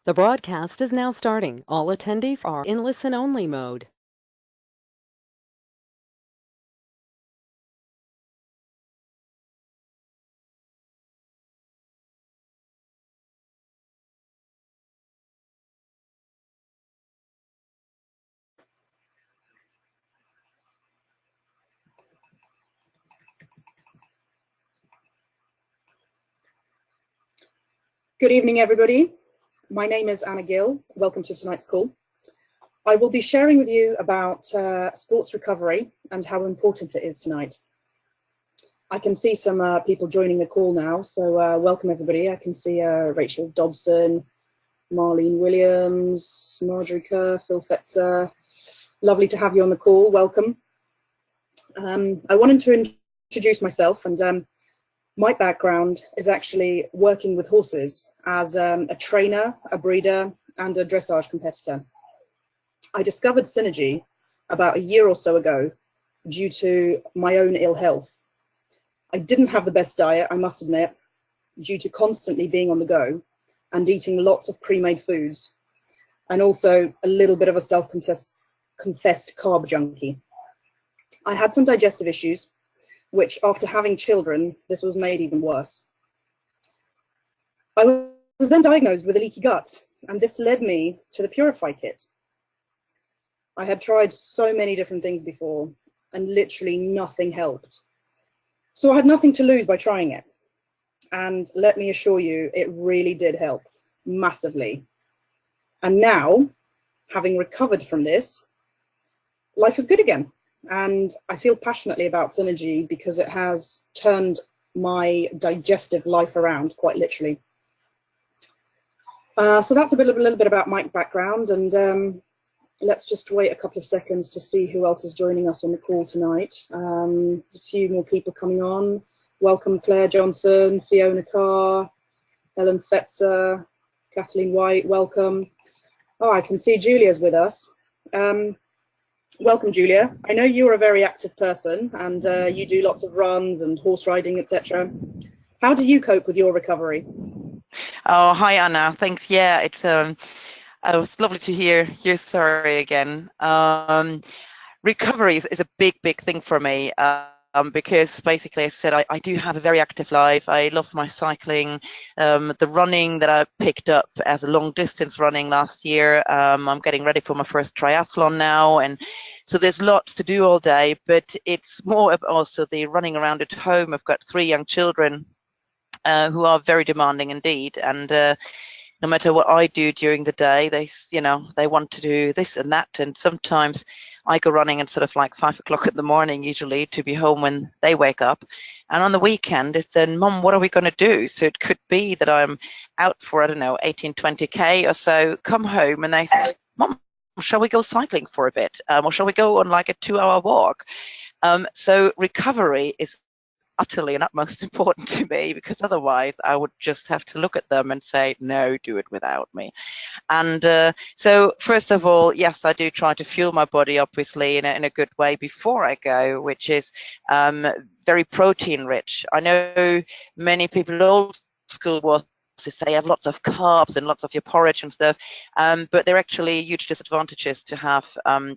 The broadcast is now starting. All attendees are in listen-only mode. Good evening, everybody. My name is Anna Gill. Welcome to tonight's call. I will be sharing with you about sports recovery and how important it is tonight. I can see some people joining the call now, so welcome everybody. I can see Rachel Dobson, Marlene Williams, Marjorie Kerr, Phil Fetzer. Lovely to have you on the call. Welcome. I wanted to introduce myself, and my background is actually working with horses as a trainer, a breeder, and a dressage competitor. I discovered Synergy about a year or so ago due to my own ill health. I didn't have the best diet, I must admit, due to constantly being on the go and eating lots of pre-made foods, and also a little bit of a self-confessed carb junkie. I had some digestive issues, which after having children, this was made even worse. I was then diagnosed with a leaky gut, and this led me to the Purify kit. I had tried so many different things before, and literally nothing helped. So I had nothing to lose by trying it. And let me assure you, it really did help massively. And now, having recovered from this, life is good again. And I feel passionately about Synergy because it has turned my digestive life around, quite literally. So that's a little bit about my background, and let's just wait a couple of seconds to see who else is joining us on the call tonight. There's a few more people coming on. Welcome Claire Johnson, Fiona Carr, Helen Fetzer, Kathleen White, welcome. Oh, I can see Julia's with us. Welcome, Julia. I know you're a very active person and you do lots of runs and horse riding, etc. How do you cope with your recovery? Oh, hi, Anna. Thanks. Yeah, it was lovely to hear your story again. Recovery is a big thing for me. Because basically, as I said, I do have a very active life. I love my cycling, the running that I picked up as a long distance running last year. I'm getting ready for my first triathlon now, and so there's lots to do all day, but it's more of also the running around at home. I've got 3 young children who are very demanding indeed, and no matter what I do during the day, they want to do this and that, and sometimes I go running at sort of like 5 o'clock in the morning usually to be home when they wake up. And on the weekend, it's then, Mum, what are we going to do? So it could be that I'm out for, I don't know, 18, 20K or so, come home and they say, Mum, shall we go cycling for a bit? Or shall we go on like a 2-hour walk? So recovery is utterly and utmost important to me, because otherwise I would just have to look at them and say, no, do it without me. And so first of all, yes, I do try to fuel my body, obviously, in a good way before I go, which is very protein rich. I know many people old school was to say have lots of carbs and lots of your porridge and stuff, but there are actually huge disadvantages to have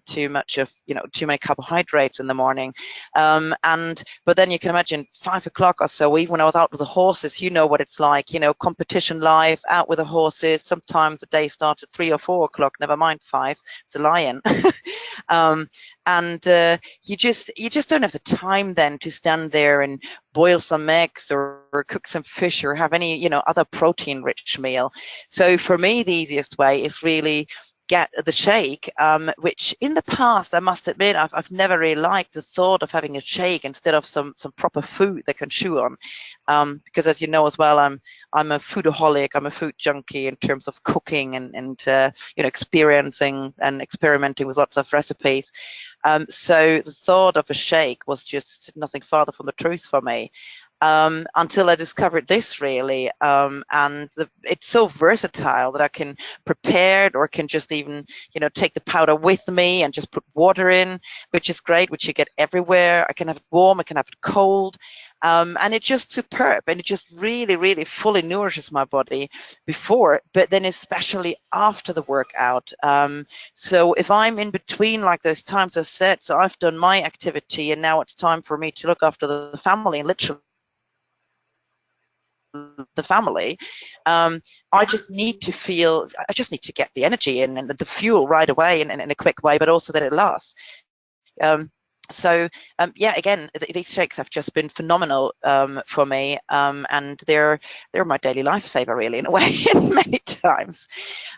too many carbohydrates in the morning. But then you can imagine 5 o'clock or so, even when I was out with the horses, you know what it's like, competition life, out with the horses. Sometimes the day starts at 3 or 4 o'clock, never mind 5. It's a lion. You just don't have the time then to stand there and boil some eggs or cook some fish or have any other protein rich meal. So for me, the easiest way is really get the shake, which in the past, I must admit, I've never really liked the thought of having a shake instead of some proper food they can chew on, because as you know as well, I'm a foodaholic, I'm a food junkie in terms of cooking and experiencing and experimenting with lots of recipes. So the thought of a shake was just nothing farther from the truth for me. Until I discovered this, really, and it's so versatile that I can prepare it, or can just even take the powder with me and just put water in, which is grete, which you get everywhere. I can have it warm, I can have it cold, and it's just superb, and it just really, really fully nourishes my body before, but then especially after the workout. So if I'm in between, like those times I said, so I've done my activity and now it's time for me to look after the family, and literally the family, I just need to feel, I just need to get the energy in and the fuel right away in a quick way, but also that it lasts. So yeah, again, these shakes have just been phenomenal for me, and they're my daily lifesaver, really, in a way, many times.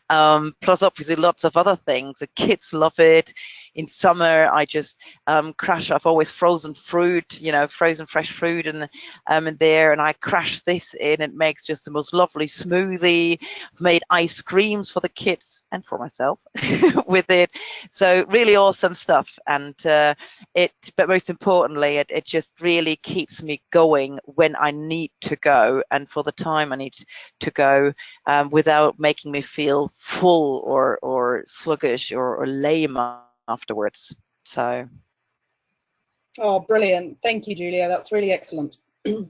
Plus, obviously, lots of other things. The kids love it. In summer, I just crash. I've always frozen fruit, frozen fresh fruit, and there, and I crash this in. It makes just the most lovely smoothie. I've made ice creams for the kids and for myself with it. So really awesome stuff, and but most importantly, it just really keeps me going when I need to go, and for the time I need to go, without making me feel full or sluggish or lame afterwards. So. Oh, brilliant. Thank you, Julia. That's really excellent. You're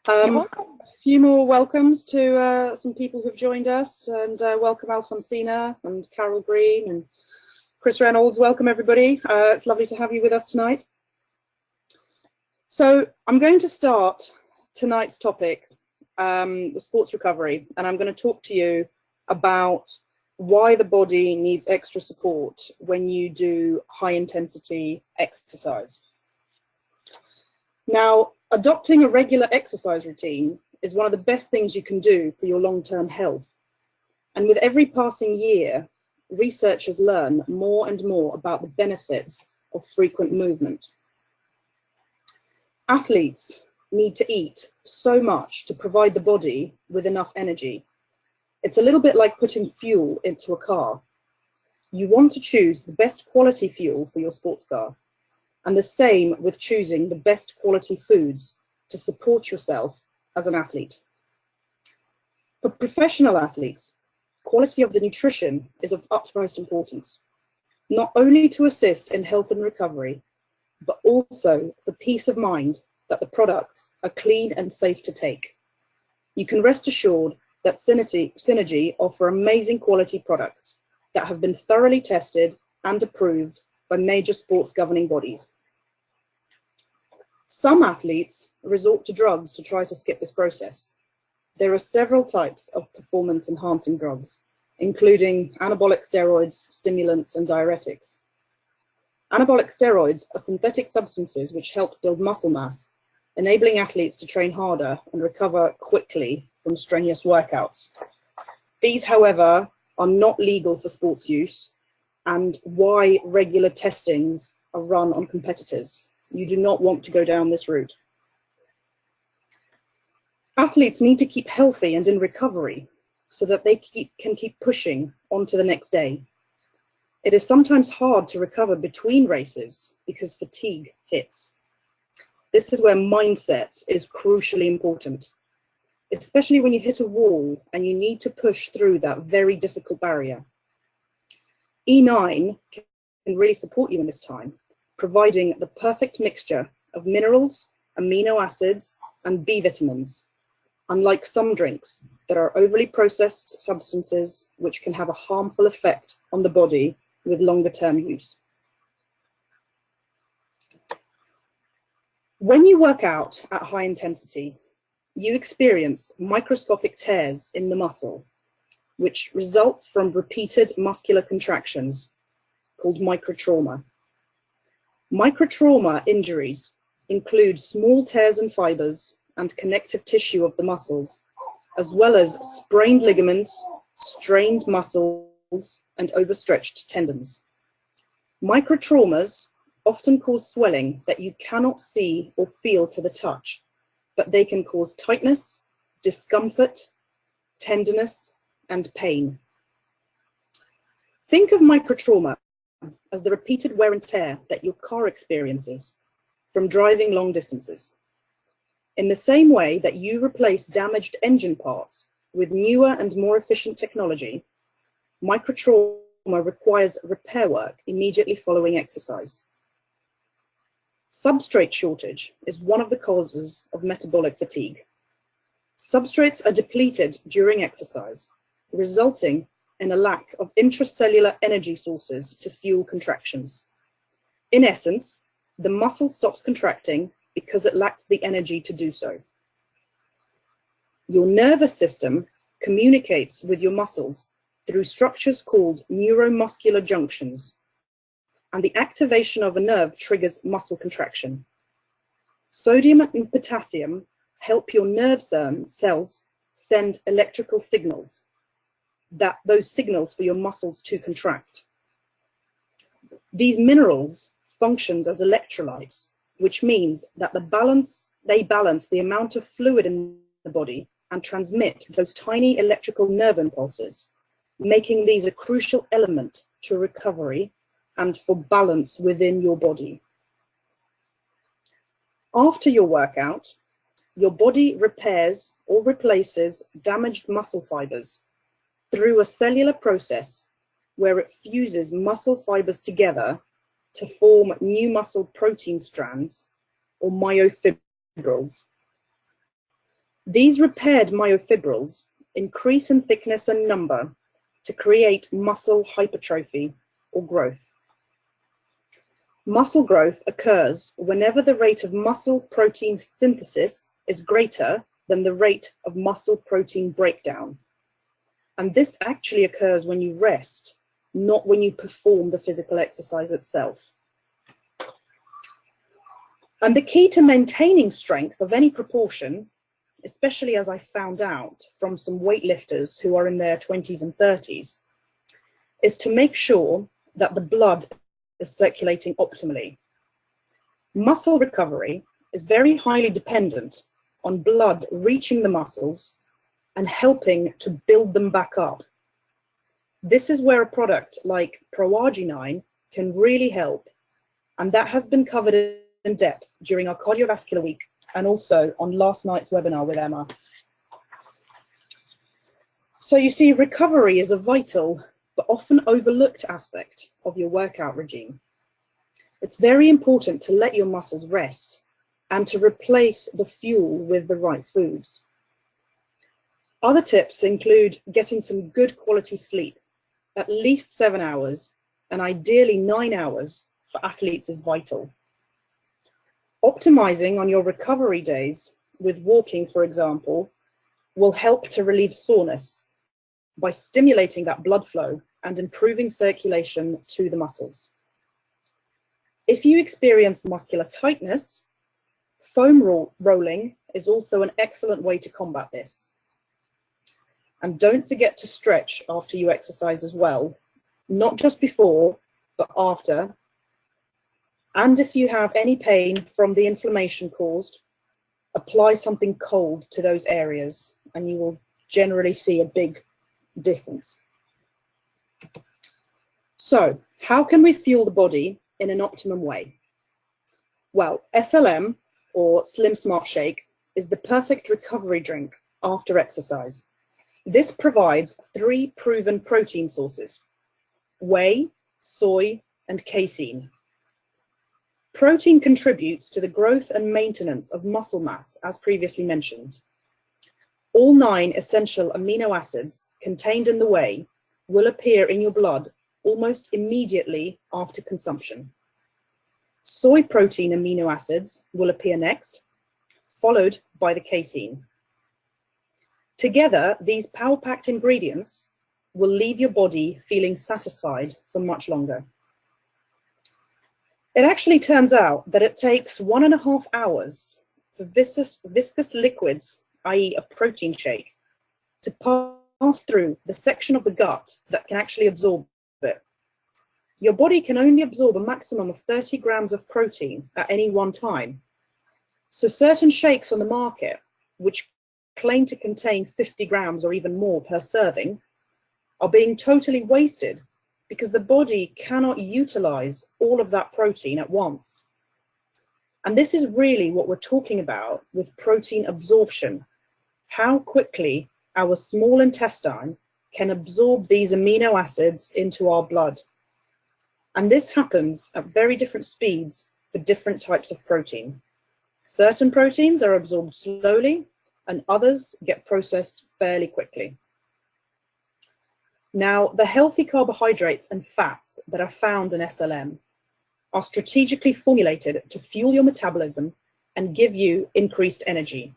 welcome. A few more welcomes to some people who've joined us, and welcome Alfonsina and Carol Green and Chris Reynolds. Welcome, everybody. It's lovely to have you with us tonight. So I'm going to start tonight's topic with sports recovery, and I'm going to talk to you about why the body needs extra support when you do high intensity exercise. Now, adopting a regular exercise routine is one of the best things you can do for your long-term health. And with every passing year, researchers learn more and more about the benefits of frequent movement. Athletes need to eat so much to provide the body with enough energy. It's a little bit like putting fuel into a car. You want to choose the best quality fuel for your sports car, and the same with choosing the best quality foods to support yourself as an athlete. For professional athletes, quality of the nutrition is of utmost importance, not only to assist in health and recovery, but also for peace of mind that the products are clean and safe to take. You can rest assured that Synergy offer amazing quality products that have been thoroughly tested and approved by major sports governing bodies. Some athletes resort to drugs to try to skip this process. There are several types of performance enhancing drugs, including anabolic steroids, stimulants, and diuretics. Anabolic steroids are synthetic substances which help build muscle mass, enabling athletes to train harder and recover quickly from strenuous workouts. These, however, are not legal for sports use, and why regular testings are run on competitors. You do not want to go down this route. Athletes need to keep healthy and in recovery so that they can keep pushing on to the next day. It is sometimes hard to recover between races because fatigue hits. This is where mindset is crucially important, especially when you hit a wall and you need to push through that very difficult barrier. E9 can really support you in this time, providing the perfect mixture of minerals, amino acids, and B vitamins, unlike some drinks that are overly processed substances which can have a harmful effect on the body with longer term use. When you work out at high intensity, you experience microscopic tears in the muscle, which results from repeated muscular contractions called microtrauma. Microtrauma injuries include small tears in fibers and connective tissue of the muscles, as well as sprained ligaments, strained muscles, and overstretched tendons. Microtraumas often cause swelling that you cannot see or feel to the touch, but they can cause tightness, discomfort, tenderness, and pain. Think of microtrauma as the repeated wear and tear that your car experiences from driving long distances. In the same way that you replace damaged engine parts with newer and more efficient technology, microtrauma requires repair work immediately following exercise. Substrate shortage is one of the causes of metabolic fatigue. Substrates are depleted during exercise, resulting in a lack of intracellular energy sources to fuel contractions. In essence, the muscle stops contracting because it lacks the energy to do so. Your nervous system communicates with your muscles through structures called neuromuscular junctions, and the activation of a nerve triggers muscle contraction. Sodium and potassium help your nerve cells send electrical signals, those signals for your muscles to contract. These minerals function as electrolytes, which means that they balance the amount of fluid in the body and transmit those tiny electrical nerve impulses, making these a crucial element to recovery and for balance within your body. After your workout, your body repairs or replaces damaged muscle fibers through a cellular process where it fuses muscle fibers together to form new muscle protein strands or myofibrils. These repaired myofibrils increase in thickness and number to create muscle hypertrophy or growth. Muscle growth occurs whenever the rate of muscle protein synthesis is greater than the rate of muscle protein breakdown. And this actually occurs when you rest, not when you perform the physical exercise itself. And the key to maintaining strength of any proportion, especially as I found out from some weightlifters who are in their 20s and 30s, is to make sure that the blood is circulating optimally. Muscle recovery is very highly dependent on blood reaching the muscles and helping to build them back up. This is where a product like ProArgi9 can really help, and that has been covered in depth during our cardiovascular week and also on last night's webinar with Emma. So you see, recovery is a vital but often overlooked aspect of your workout regime. It's very important to let your muscles rest and to replace the fuel with the right foods. Other tips include getting some good quality sleep. At least 7 hours and ideally 9 hours for athletes is vital. Optimizing on your recovery days with walking, for example, will help to relieve soreness by stimulating that blood flow and improving circulation to the muscles. If you experience muscular tightness, foam rolling is also an excellent way to combat this. And don't forget to stretch after you exercise as well, not just before, but after. And if you have any pain from the inflammation caused, apply something cold to those areas and you will generally see a big difference. So, how can we fuel the body in an optimum way? Well, SLM, or Slim Smart Shake, is the perfect recovery drink after exercise. This provides 3 proven protein sources: whey, soy, and casein. Protein contributes to the growth and maintenance of muscle mass, as previously mentioned. All 9 essential amino acids contained in the whey will appear in your blood almost immediately after consumption. Soy protein amino acids will appear next, followed by the casein. Together, these power-packed ingredients will leave your body feeling satisfied for much longer. It actually turns out that it takes 1.5 hours for viscous liquids, i.e. a protein shake, to pass through the section of the gut that can actually absorb it. Your body can only absorb a maximum of 30 grams of protein at any one time. So certain shakes on the market, which claim to contain 50 grams or even more per serving, are being totally wasted because the body cannot utilize all of that protein at once. And this is really what we're talking about with protein absorption, how quickly our small intestine can absorb these amino acids into our blood. And this happens at very different speeds for for different types of protein. Certain proteins are absorbed slowly and others get processed fairly quickly. Now, the healthy carbohydrates and fats that are found in SLM are strategically formulated to fuel your metabolism and give you increased energy.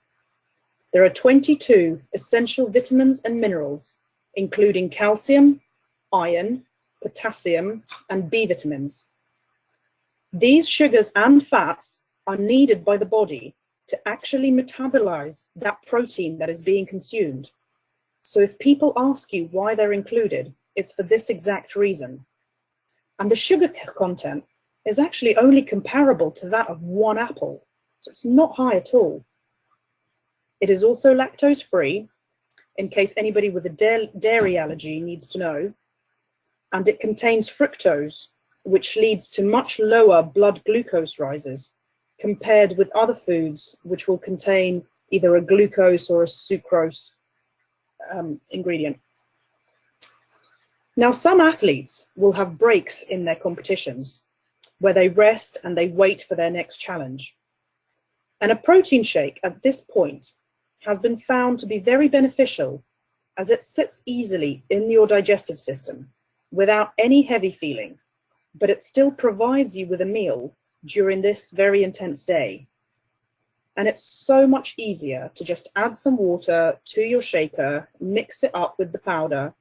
There are 22 essential vitamins and minerals, including calcium, iron, potassium, and B vitamins. These sugars and fats are needed by the body to actually metabolize that protein that is being consumed. So if people ask you why they're included, it's for this exact reason. And the sugar content is actually only comparable to that of one apple, so it's not high at all. It is also lactose-free, in case anybody with a dairy allergy needs to know, and it contains fructose, which leads to much lower blood glucose rises compared with other foods which will contain either a glucose or a sucrose ingredient. Now, some athletes will have breaks in their competitions where they rest and they wait for their next challenge. And a protein shake at this point has been found to be very beneficial as it sits easily in your digestive system without any heavy feeling, but it still provides you with a meal during this very intense day. And it's so much easier to just add some water to your shaker, mix it up with the powder,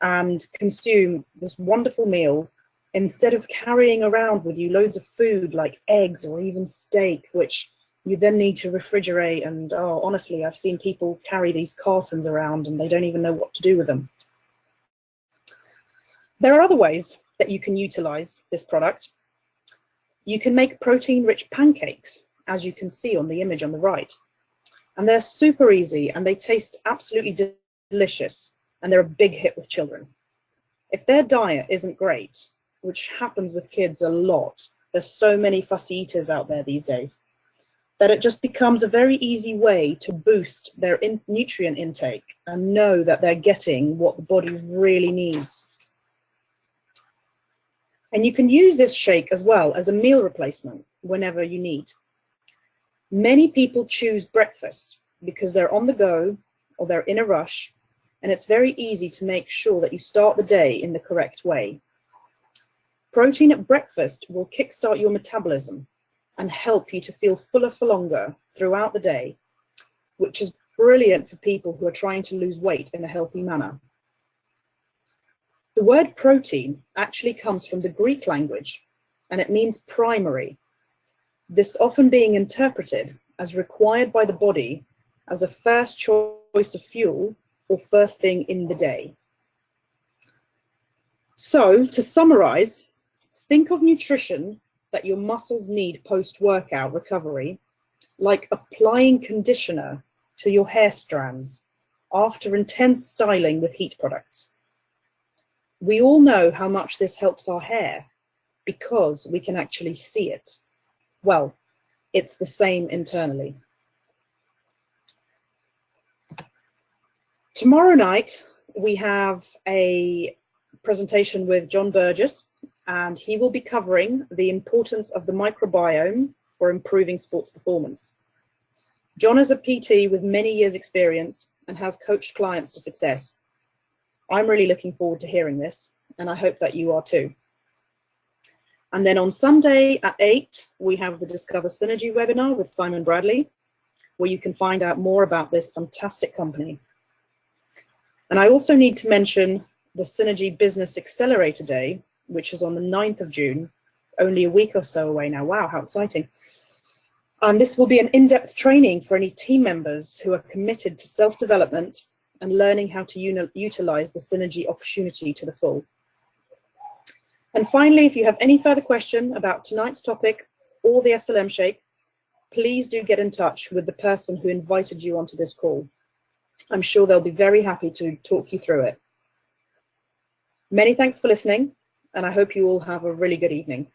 and consume this wonderful meal instead of carrying around with you loads of food like eggs or even steak, which you then need to refrigerate. And oh, honestly, I've seen people carry these cartons around and they don't even know what to do with them. There are other ways that you can utilize this product. You can make protein-rich pancakes, as you can see on the image on the right. And they're super easy and they taste absolutely delicious, and they're a big hit with children. If their diet isn't great, which happens with kids a lot, there's so many fussy eaters out there these days, that it just becomes a very easy way to boost their nutrient intake and know that they're getting what the body really needs. And you can use this shake as well as a meal replacement whenever you need. Many people choose breakfast because they're on the go or they're in a rush, and it's very easy to make sure that you start the day in the correct way. Protein at breakfast will kickstart your metabolism and help you to feel fuller for longer throughout the day, which is brilliant for people who are trying to lose weight in a healthy manner. The word protein actually comes from the Greek language, and it means primary. This often being interpreted as required by the body as a first choice of fuel or first thing in the day. So, to summarize, think of nutrition that your muscles need post-workout recovery like applying conditioner to your hair strands after intense styling with heat products. We all know how much this helps our hair because we can actually see it. Well, it's the same internally. Tomorrow night, we have a presentation with John Burgess, and he will be covering the importance of the microbiome for improving sports performance. John is a PT with many years' experience and has coached clients to success. I'm really looking forward to hearing this, and I hope that you are too. And then on Sunday at 8, we have the Discover Synergy webinar with Simon Bradley, where you can find out more about this fantastic company. And I also need to mention the Synergy Business Accelerator Day, which is on the 9th of June, only a week or so away now. Wow, how exciting. And this will be an in-depth training for any team members who are committed to self-development and learning how to utilize the Synergy opportunity to the full. And finally, if you have any further question about tonight's topic or the SLM Shake, please do get in touch with the person who invited you onto this call. I'm sure they'll be very happy to talk you through it. Many thanks for listening, and I hope you all have a really good evening.